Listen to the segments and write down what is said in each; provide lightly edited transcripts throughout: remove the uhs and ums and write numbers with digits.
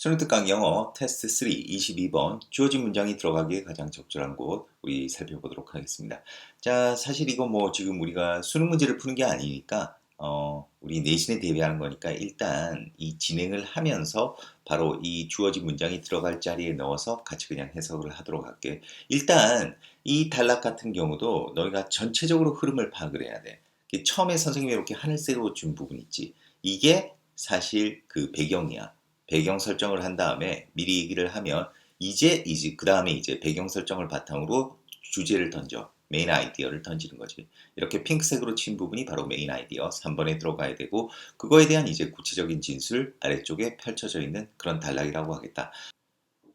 수능특강 영어 테스트 3 22번 주어진 문장이 들어가기에 가장 적절한 곳 우리 살펴보도록 하겠습니다. 자, 사실 이거 뭐 지금 우리가 수능 문제를 푸는 게 아니니까 우리 내신에 대비하는 거니까 일단 이 진행을 하면서 바로 이 주어진 문장이 들어갈 자리에 넣어서 같이 그냥 해석을 하도록 할게. 일단 이 단락 같은 경우도 너희가 전체적으로 흐름을 파악을 해야 돼. 처음에 선생님이 이렇게 하늘색으로 준 부분 있지. 이게 사실 그 배경이야. 배경 설정을 한 다음에 미리 얘기를 하면 이제 그 다음에 이제 배경 설정을 바탕으로 주제를 던져 메인 아이디어를 던지는 거지. 이렇게 핑크색으로 친 부분이 바로 메인 아이디어 3번에 들어가야 되고 그거에 대한 이제 구체적인 진술 아래쪽에 펼쳐져 있는 그런 단락이라고 하겠다.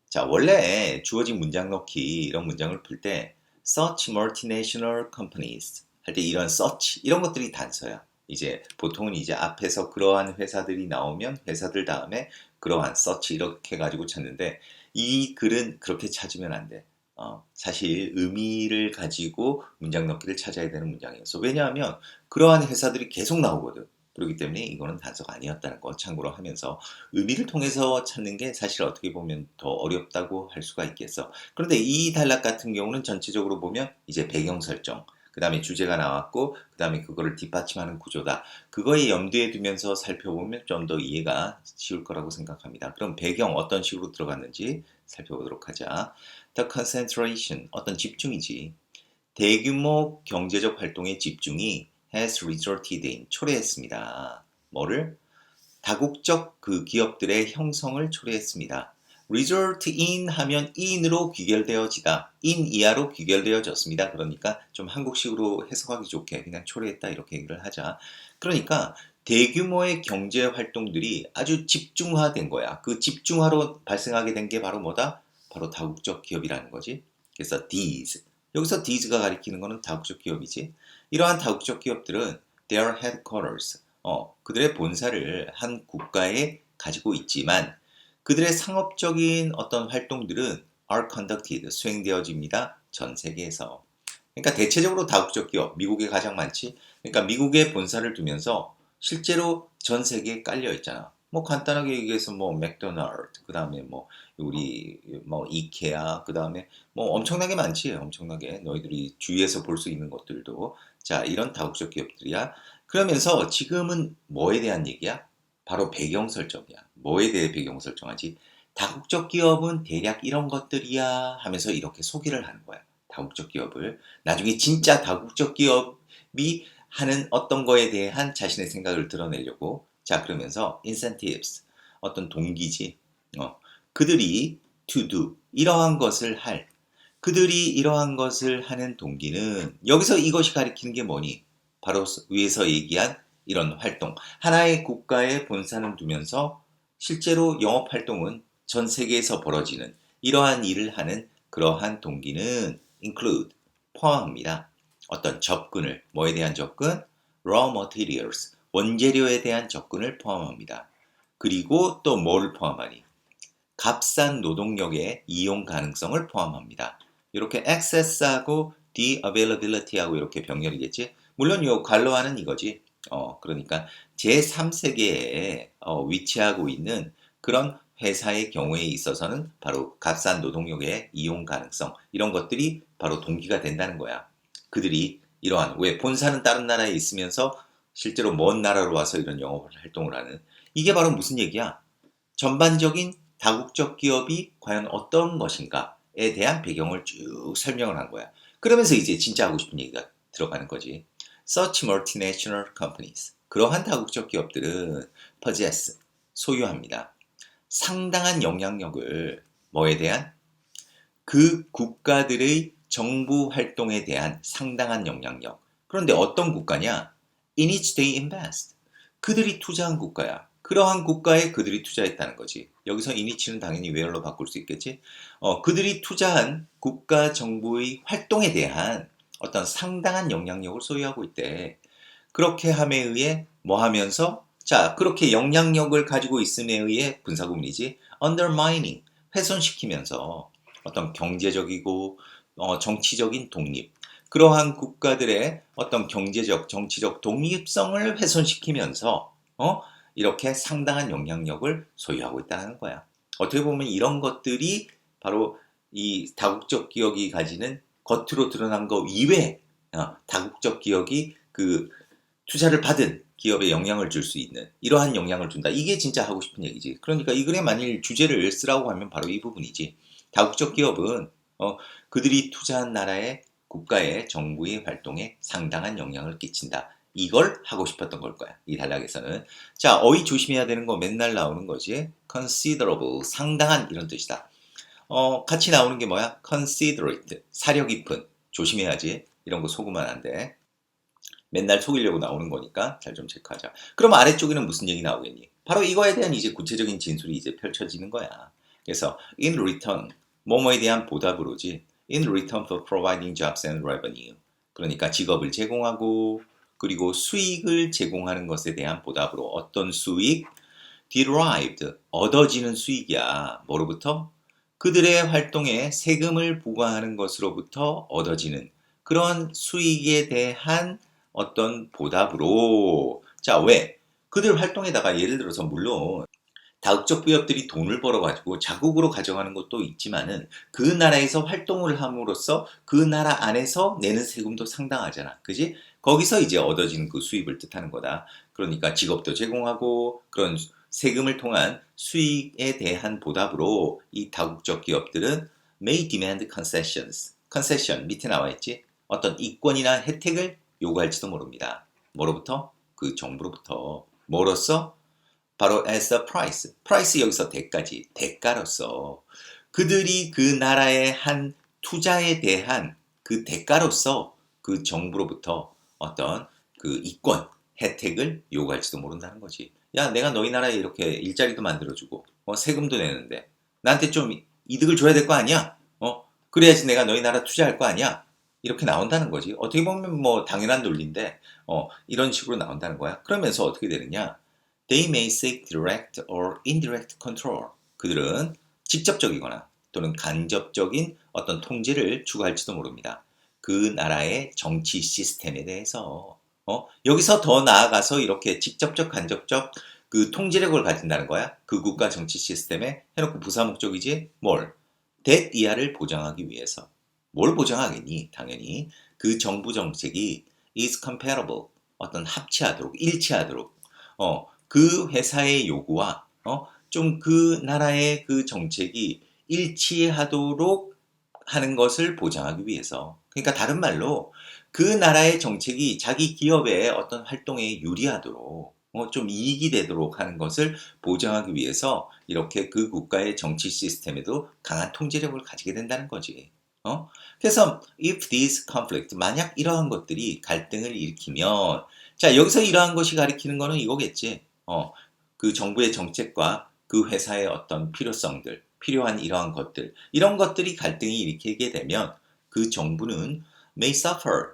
자, 원래 주어진 문장 넣기 이런 문장을 풀 때 such multinational companies 할 때 이런 such 이런 것들이 단서야. 이제 보통은 이제 앞에서 그러한 회사들이 나오면 회사들 다음에 그러한 such 이렇게 가지고 찾는데 이 글은 그렇게 찾으면 안 돼. 사실 의미를 가지고 문장 넣기를 찾아야 되는 문장이었어. 왜냐하면 그러한 회사들이 계속 나오거든. 그렇기 때문에 이거는 단서가 아니었다는 거 참고로 하면서 의미를 통해서 찾는 게 사실 어떻게 보면 더 어렵다고 할 수가 있겠어. 그런데 이 단락 같은 경우는 전체적으로 보면 이제 배경 설정, 그 다음에 주제가 나왔고, 그 다음에 그거를 뒷받침하는 구조다. 그거에 염두에 두면서 살펴보면 좀 더 이해가 쉬울 거라고 생각합니다. 그럼 배경 어떤 식으로 들어갔는지 살펴보도록 하자. The concentration, 어떤 집중이지. 대규모 경제적 활동의 집중이 has resulted in, 초래했습니다. 뭐를? 다국적 그 기업들의 형성을 초래했습니다. result in 하면 in으로 귀결되어지다. in 이하로 귀결되어졌습니다. 그러니까 좀 한국식으로 해석하기 좋게 그냥 초래했다 이렇게 얘기를 하자. 그러니까 대규모의 경제 활동들이 아주 집중화된 거야. 그 집중화로 발생하게 된 게 바로 뭐다? 바로 다국적 기업이라는 거지. 그래서 these. 여기서 these가 가리키는 거는 다국적 기업이지. 이러한 다국적 기업들은 their headquarters, 그들의 본사를 한 국가에 가지고 있지만 그들의 상업적인 어떤 활동들은 are conducted, 수행되어집니다. 전 세계에서. 그러니까 대체적으로 다국적 기업, 미국에 가장 많지. 그러니까 미국에 본사를 두면서 실제로 전 세계에 깔려 있잖아. 뭐 간단하게 얘기해서 뭐 맥도날드, 그다음에 뭐 우리 뭐 이케아, 그다음에 뭐 엄청나게 많지. 엄청나게 너희들이 주위에서 볼 수 있는 것들도 자, 이런 다국적 기업들이야. 그러면서 지금은 뭐에 대한 얘기야? 바로 배경 설정이야. 뭐에 대해 배경 설정하지? 다국적 기업은 대략 이런 것들이야 하면서 이렇게 소개를 하는 거야. 다국적 기업을. 나중에 진짜 다국적 기업이 하는 어떤 거에 대한 자신의 생각을 드러내려고. 자, 그러면서 incentives, 어떤 동기지. 그들이 to do, 이러한 것을 할. 그들이 이러한 것을 하는 동기는 여기서 이것이 가리키는 게 뭐니? 바로 위에서 얘기한 이런 활동. 하나의 국가에 본사는 두면서 실제로 영업 활동은 전 세계에서 벌어지는 이러한 일을 하는 그러한 동기는 include, 포함합니다. 어떤 접근을, 뭐에 대한 접근? raw materials, 원재료에 대한 접근을 포함합니다. 그리고 또 뭐를 포함하니? 값싼 노동력의 이용 가능성을 포함합니다. 이렇게 access하고 the availability하고 이렇게 병렬이겠지. 물론 이 관로하는 이거지. 그러니까 제3세계에 위치하고 있는 그런 회사의 경우에 있어서는 바로 값싼 노동력의 이용 가능성 이런 것들이 바로 동기가 된다는 거야. 그들이 이러한 왜 본사는 다른 나라에 있으면서 실제로 먼 나라로 와서 이런 영업 활동을 하는 이게 바로 무슨 얘기야? 전반적인 다국적 기업이 과연 어떤 것인가에 대한 배경을 쭉 설명을 한 거야. 그러면서 이제 진짜 하고 싶은 얘기가 들어가는 거지. Such multinational companies. 그러한 다국적 기업들은 possess, 소유합니다. 상당한 영향력을 뭐에 대한? 그 국가들의 정부 활동에 대한 상당한 영향력. 그런데 어떤 국가냐? In which they invest. 그들이 투자한 국가야. 그러한 국가에 그들이 투자했다는 거지. 여기서 in which는 당연히 where로 바꿀 수 있겠지. 그들이 투자한 국가 정부의 활동에 대한 어떤 상당한 영향력을 소유하고 있대. 그렇게 함에 의해 뭐 하면서 자, 그렇게 영향력을 가지고 있음에 의해 분사구문이지. undermining, 훼손시키면서 어떤 경제적이고 정치적인 독립, 그러한 국가들의 어떤 경제적, 정치적 독립성을 훼손시키면서 이렇게 상당한 영향력을 소유하고 있다는 거야. 어떻게 보면 이런 것들이 바로 이 다국적 기업이 가지는 겉으로 드러난 거 이외에 다국적 기업이 그 투자를 받은 기업에 영향을 줄 수 있는 이러한 영향을 준다. 이게 진짜 하고 싶은 얘기지. 그러니까 이 글에 만일 주제를 쓰라고 하면 바로 이 부분이지. 다국적 기업은 그들이 투자한 나라의 국가의 정부의 활동에 상당한 영향을 끼친다. 이걸 하고 싶었던 걸 거야. 이 단락에서는. 자, 어휘 조심해야 되는 거 맨날 나오는 거지. considerable, 상당한 이런 뜻이다. 같이 나오는 게 뭐야? considerate, 사려 깊은. 조심해야지. 이런 거 속으면 안 돼. 맨날 속이려고 나오는 거니까 잘 좀 체크하자. 그럼 아래쪽에는 무슨 얘기 나오겠니? 바로 이거에 대한 이제 구체적인 진술이 이제 펼쳐지는 거야. 그래서 in return, 뭐뭐에 대한 보답으로지. in return for providing jobs and revenue. 그러니까 직업을 제공하고 그리고 수익을 제공하는 것에 대한 보답으로 어떤 수익? derived, 얻어지는 수익이야. 뭐로부터? 그들의 활동에 세금을 부과하는 것으로부터 얻어지는 그런 수익에 대한 어떤 보답으로. 자, 왜? 그들 활동에다가 예를 들어서 물론 다국적 기업들이 돈을 벌어가지고 자국으로 가져가는 것도 있지만은 그 나라에서 활동을 함으로써 그 나라 안에서 내는 세금도 상당하잖아. 그지? 거기서 이제 얻어지는 그 수입을 뜻하는 거다. 그러니까 직업도 제공하고 그런 세금을 통한 수익에 대한 보답으로 이 다국적 기업들은 may demand concessions. concession 밑에 나와 있지? 어떤 이권이나 혜택을 요구할지도 모릅니다. 뭐로부터? 그 정부로부터. 뭐로써? 바로 as a price. price 여기서 대가지. 대가로서. 그들이 그 나라의 한 투자에 대한 그 대가로서 그 정부로부터 어떤 그 이권, 혜택을 요구할지도 모른다는 거지. 야, 내가 너희 나라에 이렇게 일자리도 만들어주고, 세금도 내는데, 나한테 좀 이득을 줘야 될 거 아니야? 그래야지 내가 너희 나라 투자할 거 아니야? 이렇게 나온다는 거지. 어떻게 보면 뭐 당연한 논리인데, 이런 식으로 나온다는 거야. 그러면서 어떻게 되느냐? They may seek direct or indirect control. 그들은 직접적이거나 또는 간접적인 어떤 통제를 추구할지도 모릅니다. 그 나라의 정치 시스템에 대해서. 여기서 더 나아가서 이렇게 직접적, 간접적 그 통제력을 가진다는 거야. 그 국가 정치 시스템에 해놓고 부사 목적이지. 뭘? 대 이하를 보장하기 위해서. 뭘 보장하겠니? 당연히 그 정부 정책이 is compatible, 어떤 합치하도록, 일치하도록, 그 회사의 요구와 좀 그 나라의 그 정책이 일치하도록 하는 것을 보장하기 위해서. 그러니까 다른 말로 그 나라의 정책이 자기 기업의 어떤 활동에 유리하도록 좀 이익이 되도록 하는 것을 보장하기 위해서 이렇게 그 국가의 정치 시스템에도 강한 통제력을 가지게 된다는 거지. 그래서 if this conflict, 만약 이러한 것들이 갈등을 일으키면, 자, 여기서 이러한 것이 가리키는 거는 이거겠지. 그 정부의 정책과 그 회사의 어떤 필요성들, 필요한 이러한 것들, 이런 것들이 갈등이 일으키게 되면 그 정부는 may suffer,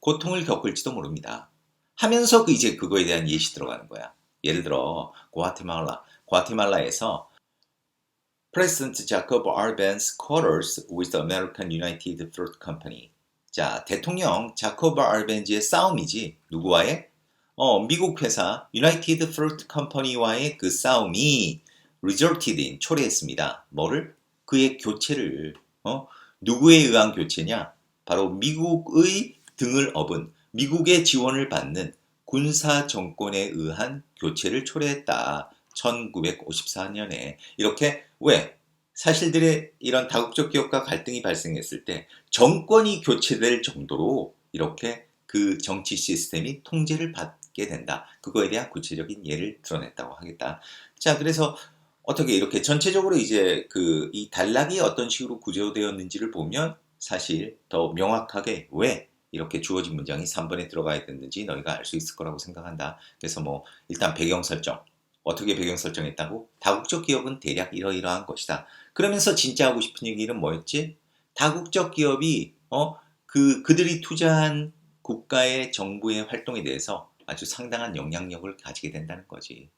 고통을 겪을지도 모릅니다. 하면서 이제 그거에 대한 예시 들어가는 거야. 예를 들어 과테말라에서 President Jacob Arbenz quarrels with the American United Fruit Company. 자, 대통령 자코브 알벤지의 싸움이지. 누구와의? 미국 회사 United Fruit Company와의 그 싸움이 resulted in, 초래했습니다. 뭐를? 그의 교체를. 누구에 의한 교체냐? 바로 미국의 등을 업은, 미국의 지원을 받는 군사 정권에 의한 교체를 초래했다. 1954년에. 이렇게. 왜? 사실들의 이런 다국적 기업과 갈등이 발생했을 때 정권이 교체될 정도로 이렇게 그 정치 시스템이 통제를 받게 된다. 그거에 대한 구체적인 예를 드러냈다고 하겠다. 자, 그래서 어떻게 이렇게 전체적으로 이제 이 단락이 어떤 식으로 구조되었는지를 보면 사실 더 명확하게 왜 이렇게 주어진 문장이 3번에 들어가야 됐는지 너희가 알 수 있을 거라고 생각한다. 그래서 뭐 일단 배경 설정. 어떻게 배경 설정했다고? 다국적 기업은 대략 이러이러한 것이다. 그러면서 진짜 하고 싶은 얘기는 뭐였지? 다국적 기업이 그들이 투자한 국가의 정부의 활동에 대해서 아주 상당한 영향력을 가지게 된다는 거지.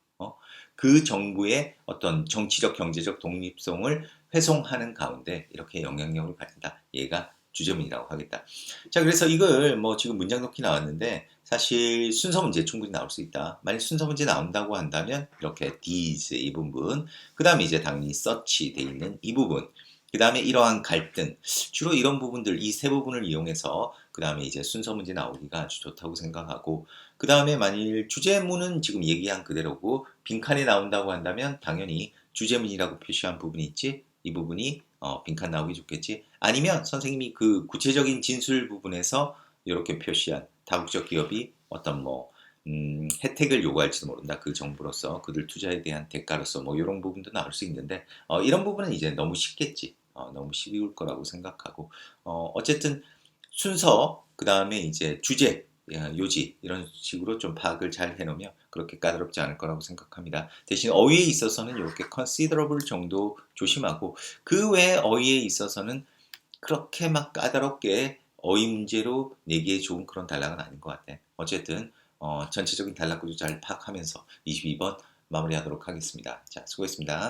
그 정부의 어떤 정치적, 경제적 독립성을 훼손하는 가운데 이렇게 영향력을 가진다. 얘가 주제문이라고 하겠다. 자, 그래서 이걸 뭐 지금 문장 넣기 나왔는데 사실 순서 문제 충분히 나올 수 있다. 만약 순서 문제 나온다고 한다면 이렇게 these 이 부분, 그 다음에 이제 당연히 such 돼 있는 이 부분, 그 다음에 이러한 갈등, 주로 이런 부분들, 이 세 부분을 이용해서 그 다음에 이제 순서 문제 나오기가 아주 좋다고 생각하고, 그 다음에 만일 주제문은 지금 얘기한 그대로고 빈칸에 나온다고 한다면 당연히 주제문이라고 표시한 부분이 있지, 이 부분이 빈칸 나오기 좋겠지. 아니면 선생님이 그 구체적인 진술 부분에서 이렇게 표시한 다국적 기업이 어떤 뭐 혜택을 요구할지도 모른다. 그 정부로서 그들 투자에 대한 대가로서 뭐 이런 부분도 나올 수 있는데 이런 부분은 이제 너무 쉽겠지. 너무 쉬울 거라고 생각하고 어쨌든 순서 그 다음에 이제 주제 요지 이런 식으로 좀 파악을 잘 해놓으면 그렇게 까다롭지 않을 거라고 생각합니다. 대신 어휘에 있어서는 이렇게 considerable 정도 조심하고 그 외 어휘에 있어서는 그렇게 막 까다롭게 어휘 문제로 내기에 좋은 그런 단락은 아닌 것 같아. 어쨌든 전체적인 단락 구조 잘 파악하면서 22번 마무리하도록 하겠습니다. 자, 수고했습니다.